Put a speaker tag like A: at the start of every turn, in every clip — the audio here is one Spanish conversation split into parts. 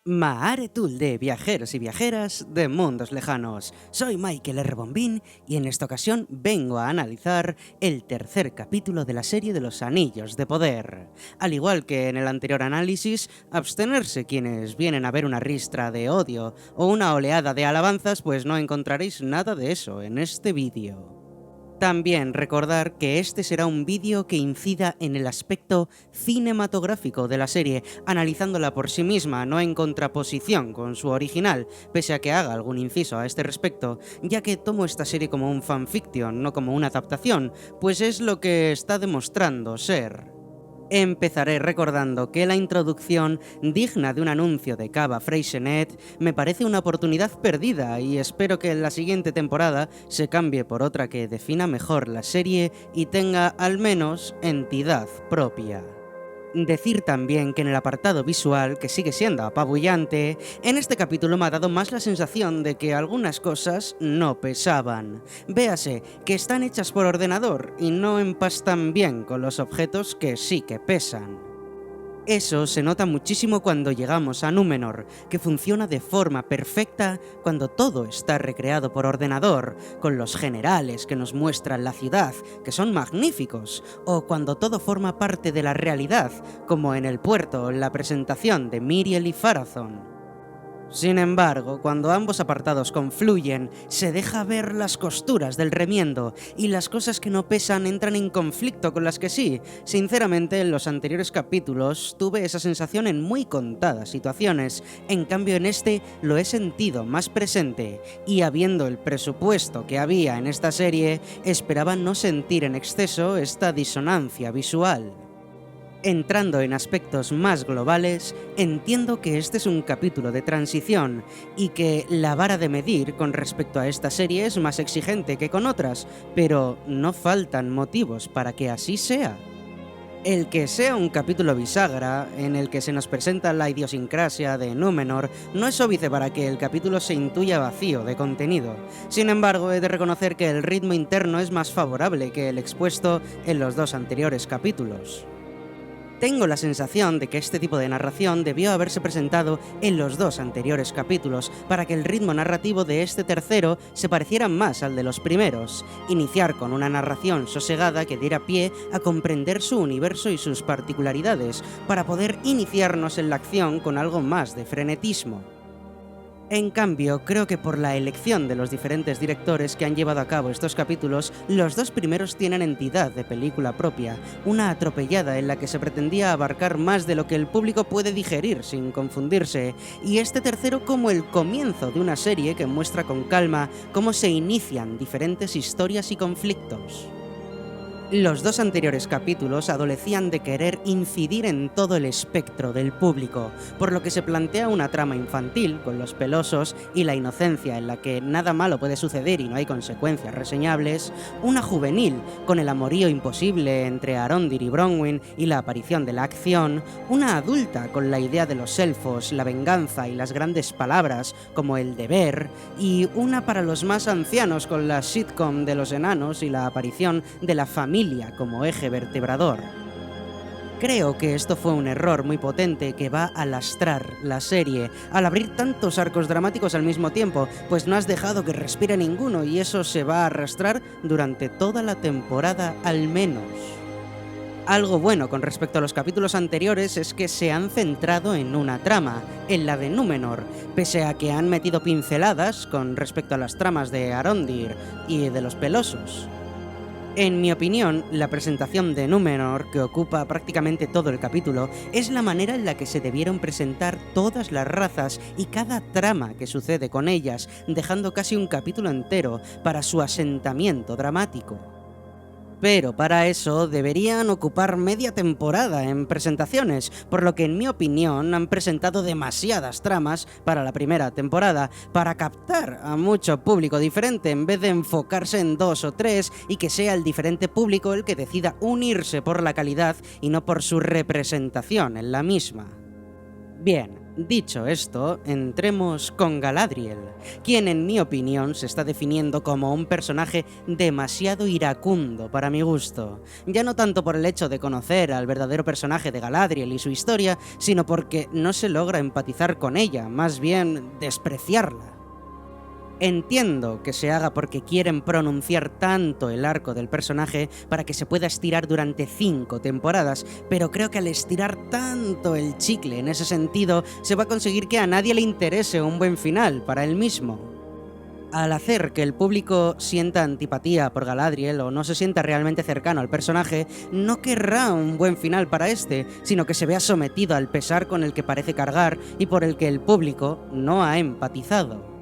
A: Maaretul de viajeros y viajeras de mundos lejanos. Soy Michael R. Bombín y en esta ocasión vengo a analizar el tercer capítulo de la serie de los Anillos de Poder. Al igual que en el anterior análisis, abstenerse quienes vienen a ver una ristra de odio o una oleada de alabanzas, pues no encontraréis nada de eso en este vídeo. También recordar que este será un vídeo que incida en el aspecto cinematográfico de la serie, analizándola por sí misma, no en contraposición con su original, pese a que haga algún inciso a este respecto, ya que tomo esta serie como un fanfiction, no como una adaptación, pues es lo que está demostrando ser. Empezaré recordando que la introducción, digna de un anuncio de Cava Freixenet, me parece una oportunidad perdida y espero que en la siguiente temporada se cambie por otra que defina mejor la serie y tenga al menos entidad propia. Decir también que en el apartado visual, que sigue siendo apabullante, en este capítulo me ha dado más la sensación de que algunas cosas no pesaban. Véase, que están hechas por ordenador y no empastan bien con los objetos que sí que pesan. Eso se nota muchísimo cuando llegamos a Númenor, que funciona de forma perfecta cuando todo está recreado por ordenador, con los generales que nos muestran la ciudad, que son magníficos, o cuando todo forma parte de la realidad, como en el puerto en la presentación de Miriel y Pharazôn. Sin embargo, cuando ambos apartados confluyen, se deja ver las costuras del remiendo y las cosas que no pesan entran en conflicto con las que sí. Sinceramente, en los anteriores capítulos tuve esa sensación en muy contadas situaciones, en cambio en este lo he sentido más presente y habiendo el presupuesto que había en esta serie, esperaba no sentir en exceso esta disonancia visual. Entrando en aspectos más globales, entiendo que este es un capítulo de transición y que la vara de medir con respecto a esta serie es más exigente que con otras, pero no faltan motivos para que así sea. El que sea un capítulo bisagra, en el que se nos presenta la idiosincrasia de Númenor, no es óbice para que el capítulo se intuya vacío de contenido. Sin embargo, he de reconocer que el ritmo interno es más favorable que el expuesto en los dos anteriores capítulos. Tengo la sensación de que este tipo de narración debió haberse presentado en los dos anteriores capítulos para que el ritmo narrativo de este tercero se pareciera más al de los primeros, iniciar con una narración sosegada que diera pie a comprender su universo y sus particularidades, para poder iniciarnos en la acción con algo más de frenetismo. En cambio, creo que por la elección de los diferentes directores que han llevado a cabo estos capítulos, los dos primeros tienen entidad de película propia, una atropellada en la que se pretendía abarcar más de lo que el público puede digerir sin confundirse, y este tercero como el comienzo de una serie que muestra con calma cómo se inician diferentes historias y conflictos. Los dos anteriores capítulos adolecían de querer incidir en todo el espectro del público, por lo que se plantea una trama infantil, con los pelosos y la inocencia en la que nada malo puede suceder y no hay consecuencias reseñables, una juvenil, con el amorío imposible entre Arondir y Bronwyn y la aparición de la acción, una adulta con la idea de los elfos, la venganza y las grandes palabras, como el deber, y una para los más ancianos con la sitcom de los enanos y la aparición de la familia como eje vertebrador. Creo que esto fue un error muy potente que va a lastrar la serie al abrir tantos arcos dramáticos al mismo tiempo, pues no has dejado que respire ninguno y eso se va a arrastrar durante toda la temporada al menos. Algo bueno con respecto a los capítulos anteriores es que se han centrado en una trama, en la de Númenor, pese a que han metido pinceladas con respecto a las tramas de Arondir y de los pelosos. En mi opinión, la presentación de Númenor, que ocupa prácticamente todo el capítulo, es la manera en la que se debieron presentar todas las razas y cada trama que sucede con ellas, dejando casi un capítulo entero para su asentamiento dramático. Pero para eso deberían ocupar media temporada en presentaciones, por lo que en mi opinión han presentado demasiadas tramas para la primera temporada, para captar a mucho público diferente en vez de enfocarse en dos o tres y que sea el diferente público el que decida unirse por la calidad y no por su representación en la misma. Bien. Dicho esto, entremos con Galadriel, quien en mi opinión se está definiendo como un personaje demasiado iracundo para mi gusto. Ya no tanto por el hecho de conocer al verdadero personaje de Galadriel y su historia, sino porque no se logra empatizar con ella, más bien despreciarla. Entiendo que se haga porque quieren pronunciar tanto el arco del personaje para que se pueda estirar durante 5 temporadas, pero creo que al estirar tanto el chicle en ese sentido, se va a conseguir que a nadie le interese un buen final para él mismo. Al hacer que el público sienta antipatía por Galadriel o no se sienta realmente cercano al personaje, no querrá un buen final para este, sino que se vea sometido al pesar con el que parece cargar y por el que el público no ha empatizado.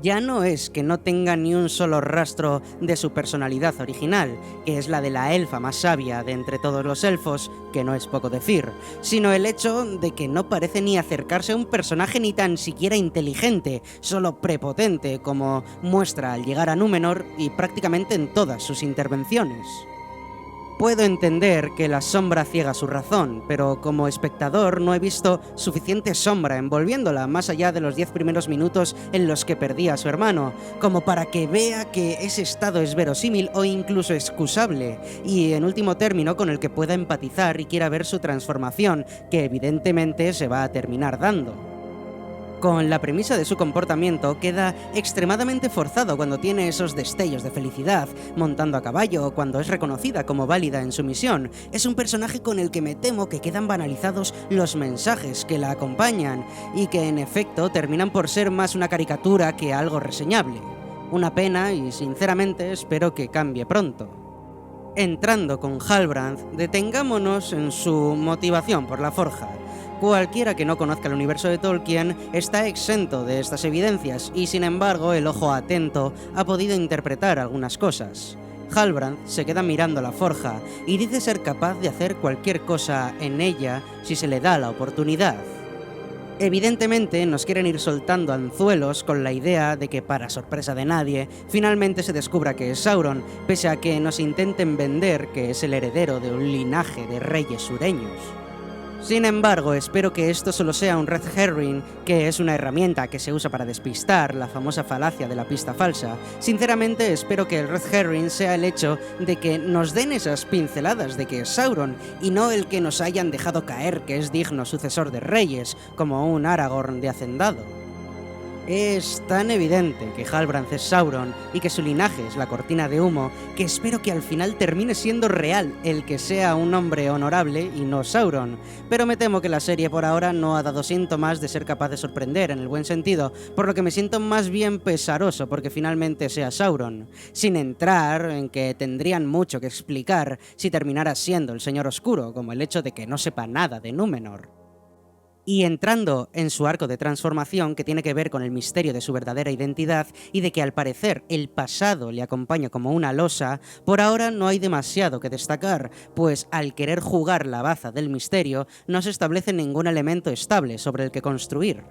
A: Ya no es que no tenga ni un solo rastro de su personalidad original, que es la de la elfa más sabia de entre todos los elfos, que no es poco decir, sino el hecho de que no parece ni acercarse a un personaje ni tan siquiera inteligente, solo prepotente, como muestra al llegar a Númenor y prácticamente en todas sus intervenciones. Puedo entender que la sombra ciega su razón, pero como espectador no he visto suficiente sombra envolviéndola más allá de los 10 primeros minutos en los que perdía a su hermano, como para que vea que ese estado es verosímil o incluso excusable, y en último término con el que pueda empatizar y quiera ver su transformación, que evidentemente se va a terminar dando. Con la premisa de su comportamiento queda extremadamente forzado cuando tiene esos destellos de felicidad, montando a caballo o cuando es reconocida como válida en su misión. Es un personaje con el que me temo que quedan banalizados los mensajes que la acompañan y que en efecto terminan por ser más una caricatura que algo reseñable. Una pena y sinceramente espero que cambie pronto. Entrando con Halbrand, detengámonos en su motivación por la forja. Cualquiera que no conozca el universo de Tolkien está exento de estas evidencias y sin embargo el ojo atento ha podido interpretar algunas cosas. Halbrand se queda mirando la forja y dice ser capaz de hacer cualquier cosa en ella si se le da la oportunidad. Evidentemente nos quieren ir soltando anzuelos con la idea de que, para sorpresa de nadie, finalmente se descubra que es Sauron, pese a que nos intenten vender que es el heredero de un linaje de reyes sureños. Sin embargo, espero que esto solo sea un red herring, que es una herramienta que se usa para despistar, la famosa falacia de la pista falsa. Sinceramente, espero que el red herring sea el hecho de que nos den esas pinceladas de que es Sauron, y no el que nos hayan dejado caer que es digno sucesor de reyes, como un Aragorn de hacendado. Es tan evidente que Halbrand es Sauron y que su linaje es la cortina de humo, que espero que al final termine siendo real el que sea un hombre honorable y no Sauron, pero me temo que la serie por ahora no ha dado síntomas de ser capaz de sorprender en el buen sentido, por lo que me siento más bien pesaroso porque finalmente sea Sauron, sin entrar en que tendrían mucho que explicar si terminara siendo el Señor Oscuro, como el hecho de que no sepa nada de Númenor. Y entrando en su arco de transformación, que tiene que ver con el misterio de su verdadera identidad y de que al parecer el pasado le acompaña como una losa, por ahora no hay demasiado que destacar, pues al querer jugar la baza del misterio no se establece ningún elemento estable sobre el que construir.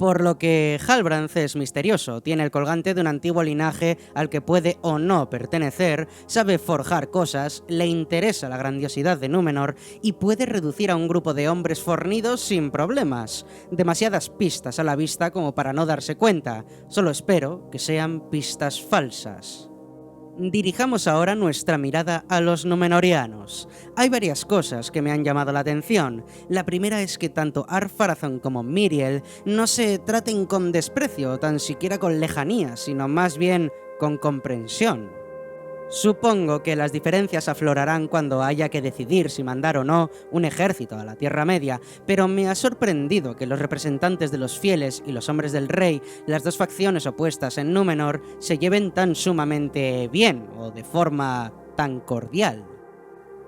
A: Por lo que Halbrand es misterioso, tiene el colgante de un antiguo linaje al que puede o no pertenecer, sabe forjar cosas, le interesa la grandiosidad de Númenor y puede reducir a un grupo de hombres fornidos sin problemas. Demasiadas pistas a la vista como para no darse cuenta, solo espero que sean pistas falsas. Dirijamos ahora nuestra mirada a los Númenóreanos. Hay varias cosas que me han llamado la atención. La primera es que tanto Ar-Pharazôn como Miriel no se traten con desprecio, tan siquiera con lejanía, sino más bien con comprensión. Supongo que las diferencias aflorarán cuando haya que decidir si mandar o no un ejército a la Tierra Media, pero me ha sorprendido que los representantes de los fieles y los hombres del rey, las dos facciones opuestas en Númenor, se lleven tan sumamente bien o de forma tan cordial.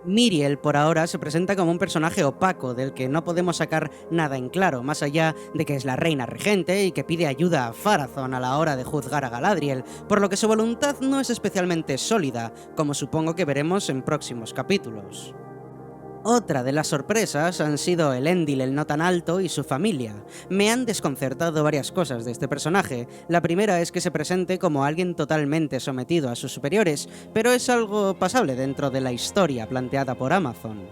A: Miriel por ahora se presenta como un personaje opaco del que no podemos sacar nada en claro, más allá de que es la reina regente y que pide ayuda a Pharazôn a la hora de juzgar a Galadriel, por lo que su voluntad no es especialmente sólida, como supongo que veremos en próximos capítulos. Otra de las sorpresas han sido Elendil el no tan alto y su familia. Me han desconcertado varias cosas de este personaje. La primera es que se presente como alguien totalmente sometido a sus superiores, pero es algo pasable dentro de la historia planteada por Amazon.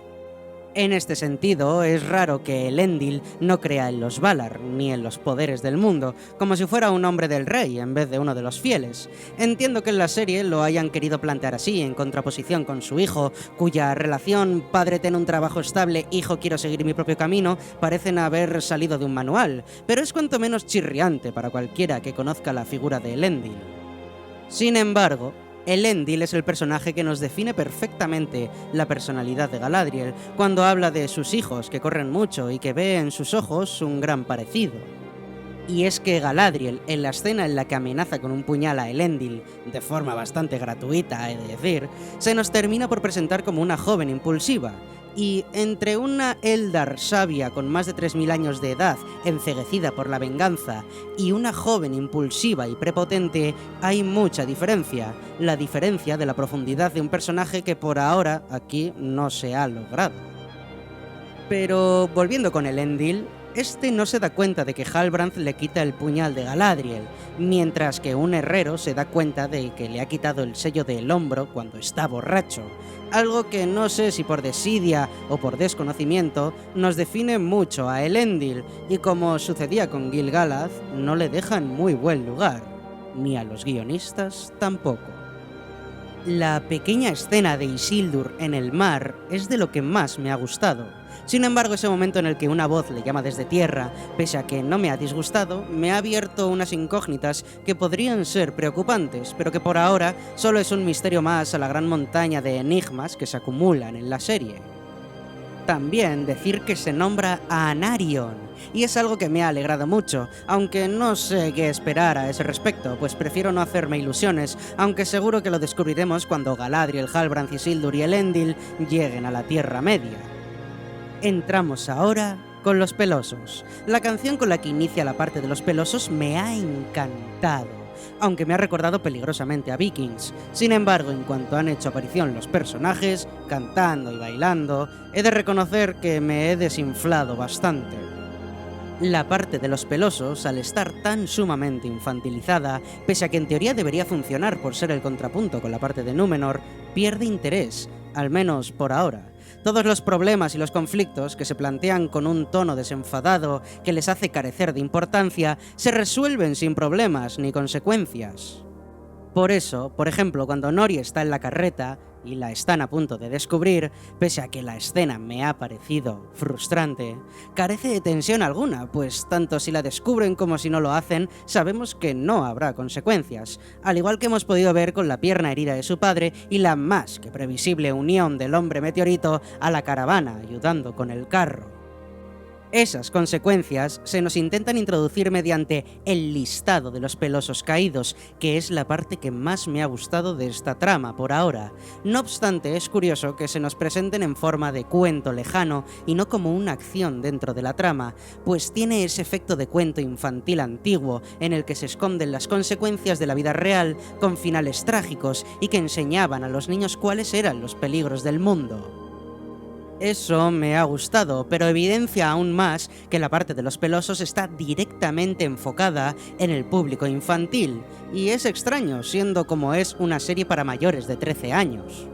A: En este sentido, es raro que Elendil no crea en los Valar ni en los poderes del mundo, como si fuera un hombre del rey en vez de uno de los fieles. Entiendo que en la serie lo hayan querido plantear así, en contraposición con su hijo, cuya relación padre ten un trabajo estable, hijo quiero seguir mi propio camino, parecen haber salido de un manual, pero es cuanto menos chirriante para cualquiera que conozca la figura de Elendil. Sin embargo, Elendil es el personaje que nos define perfectamente la personalidad de Galadriel cuando habla de sus hijos que corren mucho y que ve en sus ojos un gran parecido. Y es que Galadriel, en la escena en la que amenaza con un puñal a Elendil, de forma bastante gratuita, he de decir, se nos termina por presentar como una joven impulsiva. Y entre una Eldar sabia con más de 3000 años de edad, enceguecida por la venganza, y una joven impulsiva y prepotente, hay mucha diferencia. La diferencia de la profundidad de un personaje que por ahora aquí no se ha logrado. Pero volviendo con Elendil, este no se da cuenta de que Halbrand le quita el puñal de Galadriel, mientras que un herrero se da cuenta de que le ha quitado el sello del hombro cuando está borracho. Algo que no sé si por desidia o por desconocimiento nos define mucho a Elendil y como sucedía con Gil-galad, no le dejan muy buen lugar, ni a los guionistas tampoco. La pequeña escena de Isildur en el mar es de lo que más me ha gustado. Sin embargo, ese momento en el que una voz le llama desde tierra, pese a que no me ha disgustado, me ha abierto unas incógnitas que podrían ser preocupantes, pero que por ahora solo es un misterio más a la gran montaña de enigmas que se acumulan en la serie. También decir que se nombra a Anarion, y es algo que me ha alegrado mucho, aunque no sé qué esperar a ese respecto, pues prefiero no hacerme ilusiones, aunque seguro que lo descubriremos cuando Galadriel, Halbrand, Isildur y Elendil lleguen a la Tierra Media. Entramos ahora con Los Pelosos. La canción con la que inicia la parte de Los Pelosos me ha encantado, aunque me ha recordado peligrosamente a Vikings. Sin embargo, en cuanto han hecho aparición los personajes, cantando y bailando, he de reconocer que me he desinflado bastante. La parte de Los Pelosos, al estar tan sumamente infantilizada, pese a que en teoría debería funcionar por ser el contrapunto con la parte de Númenor, pierde interés, al menos por ahora. Todos los problemas y los conflictos que se plantean con un tono desenfadado que les hace carecer de importancia se resuelven sin problemas ni consecuencias. Por eso, por ejemplo, cuando Nori está en la carreta y la están a punto de descubrir, pese a que la escena me ha parecido frustrante, carece de tensión alguna, pues tanto si la descubren como si no lo hacen, sabemos que no habrá consecuencias, al igual que hemos podido ver con la pierna herida de su padre y la más que previsible unión del hombre meteorito a la caravana ayudando con el carro. Esas consecuencias se nos intentan introducir mediante el listado de los pelosos caídos, que es la parte que más me ha gustado de esta trama por ahora. No obstante, es curioso que se nos presenten en forma de cuento lejano y no como una acción dentro de la trama, pues tiene ese efecto de cuento infantil antiguo en el que se esconden las consecuencias de la vida real con finales trágicos y que enseñaban a los niños cuáles eran los peligros del mundo. Eso me ha gustado, pero evidencia aún más que la parte de Los Pelosos está directamente enfocada en el público infantil, y es extraño, siendo como es una serie para mayores de 13 años.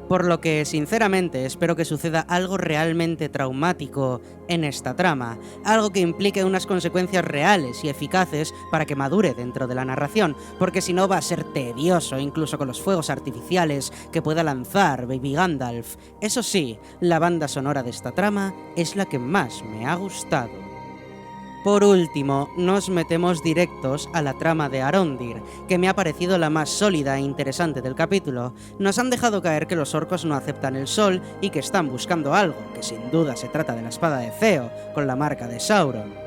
A: Por lo que, sinceramente, espero que suceda algo realmente traumático en esta trama, algo que implique unas consecuencias reales y eficaces para que madure dentro de la narración, porque si no va a ser tedioso, incluso con los fuegos artificiales que pueda lanzar Baby Gandalf. Eso sí, la banda sonora de esta trama es la que más me ha gustado. Por último, nos metemos directos a la trama de Arondir, que me ha parecido la más sólida e interesante del capítulo. Nos han dejado caer que los orcos no aceptan el sol y que están buscando algo, que sin duda se trata de la espada de Feo, con la marca de Sauron.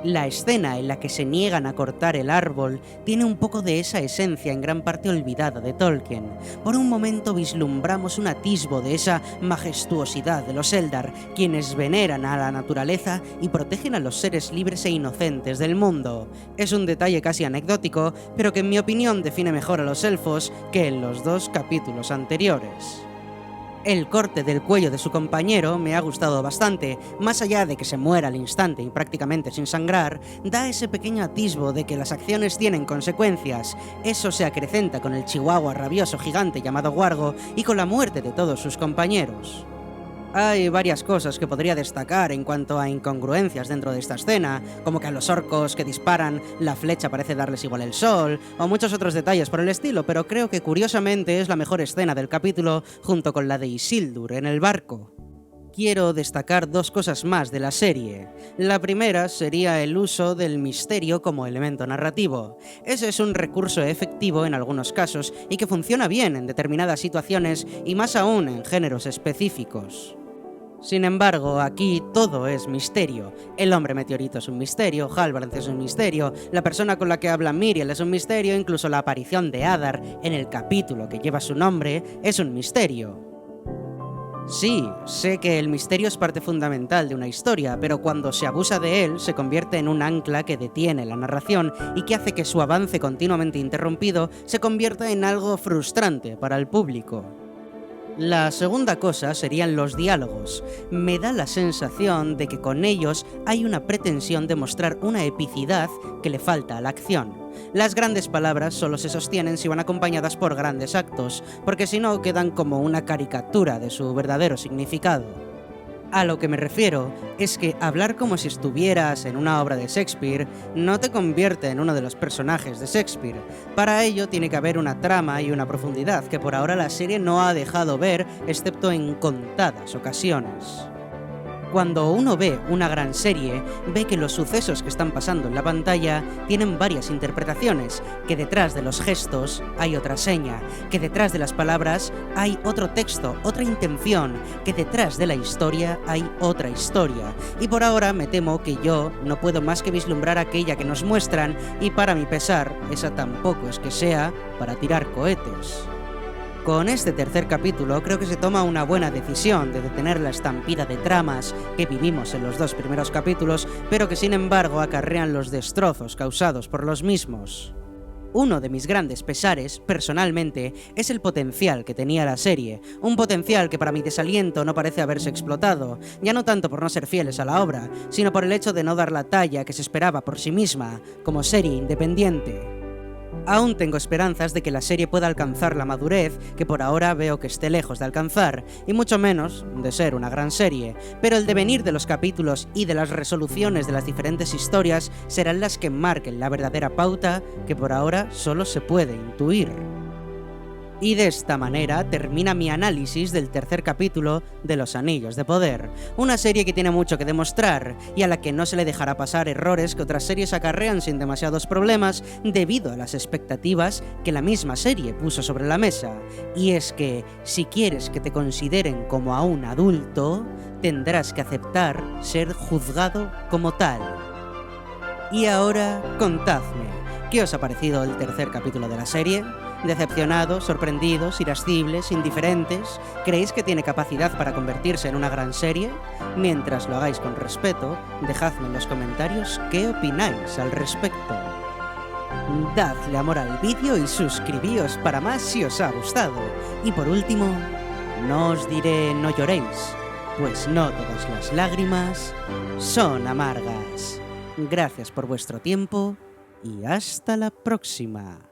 A: La escena en la que se niegan a cortar el árbol tiene un poco de esa esencia en gran parte olvidada de Tolkien. Por un momento vislumbramos un atisbo de esa majestuosidad de los Eldar, quienes veneran a la naturaleza y protegen a los seres libres e inocentes del mundo. Es un detalle casi anecdótico, pero que en mi opinión define mejor a los elfos que en los dos capítulos anteriores. El corte del cuello de su compañero me ha gustado bastante, más allá de que se muera al instante y prácticamente sin sangrar, da ese pequeño atisbo de que las acciones tienen consecuencias. Eso se acrecenta con el chihuahua rabioso gigante llamado Wargo y con la muerte de todos sus compañeros. Hay varias cosas que podría destacar en cuanto a incongruencias dentro de esta escena, como que a los orcos que disparan la flecha parece darles igual el sol, o muchos otros detalles por el estilo, pero creo que curiosamente es la mejor escena del capítulo junto con la de Isildur en el barco. Quiero destacar dos cosas más de la serie. La primera sería el uso del misterio como elemento narrativo. Ese es un recurso efectivo en algunos casos y que funciona bien en determinadas situaciones y más aún en géneros específicos. Sin embargo, aquí todo es misterio. El hombre meteorito es un misterio, Halbrand es un misterio, la persona con la que habla Miriel es un misterio, incluso la aparición de Adar en el capítulo que lleva su nombre es un misterio. Sí, sé que el misterio es parte fundamental de una historia, pero cuando se abusa de él se convierte en un ancla que detiene la narración y que hace que su avance continuamente interrumpido se convierta en algo frustrante para el público. La segunda cosa serían los diálogos. Me da la sensación de que con ellos hay una pretensión de mostrar una epicidad que le falta a la acción. Las grandes palabras solo se sostienen si van acompañadas por grandes actos, porque si no quedan como una caricatura de su verdadero significado. A lo que me refiero es que hablar como si estuvieras en una obra de Shakespeare no te convierte en uno de los personajes de Shakespeare. Para ello tiene que haber una trama y una profundidad que por ahora la serie no ha dejado ver, excepto en contadas ocasiones. Cuando uno ve una gran serie, ve que los sucesos que están pasando en la pantalla tienen varias interpretaciones, que detrás de los gestos hay otra seña, que detrás de las palabras hay otro texto, otra intención, que detrás de la historia hay otra historia. Y por ahora me temo que yo no puedo más que vislumbrar aquella que nos muestran y para mi pesar, esa tampoco es que sea para tirar cohetes. Con este tercer capítulo creo que se toma una buena decisión de detener la estampida de tramas que vivimos en los dos primeros capítulos, pero que sin embargo acarrean los destrozos causados por los mismos. Uno de mis grandes pesares, personalmente, es el potencial que tenía la serie, un potencial que para mi desaliento no parece haberse explotado, ya no tanto por no ser fieles a la obra, sino por el hecho de no dar la talla que se esperaba por sí misma, como serie independiente. Aún tengo esperanzas de que la serie pueda alcanzar la madurez que por ahora veo que esté lejos de alcanzar, y mucho menos de ser una gran serie, pero el devenir de los capítulos y de las resoluciones de las diferentes historias serán las que marquen la verdadera pauta que por ahora solo se puede intuir. Y de esta manera termina mi análisis del tercer capítulo de Los Anillos de Poder, una serie que tiene mucho que demostrar y a la que no se le dejará pasar errores que otras series acarrean sin demasiados problemas debido a las expectativas que la misma serie puso sobre la mesa. Y es que, si quieres que te consideren como a un adulto, tendrás que aceptar ser juzgado como tal. Y ahora, contadme, ¿qué os ha parecido el tercer capítulo de la serie? ¿Decepcionados, sorprendidos, irascibles, indiferentes? ¿Creéis que tiene capacidad para convertirse en una gran serie? Mientras lo hagáis con respeto, dejadme en los comentarios qué opináis al respecto. Dadle amor al vídeo y suscribíos para más si os ha gustado. Y por último, no os diré no lloréis, pues no todas las lágrimas son amargas. Gracias por vuestro tiempo y hasta la próxima.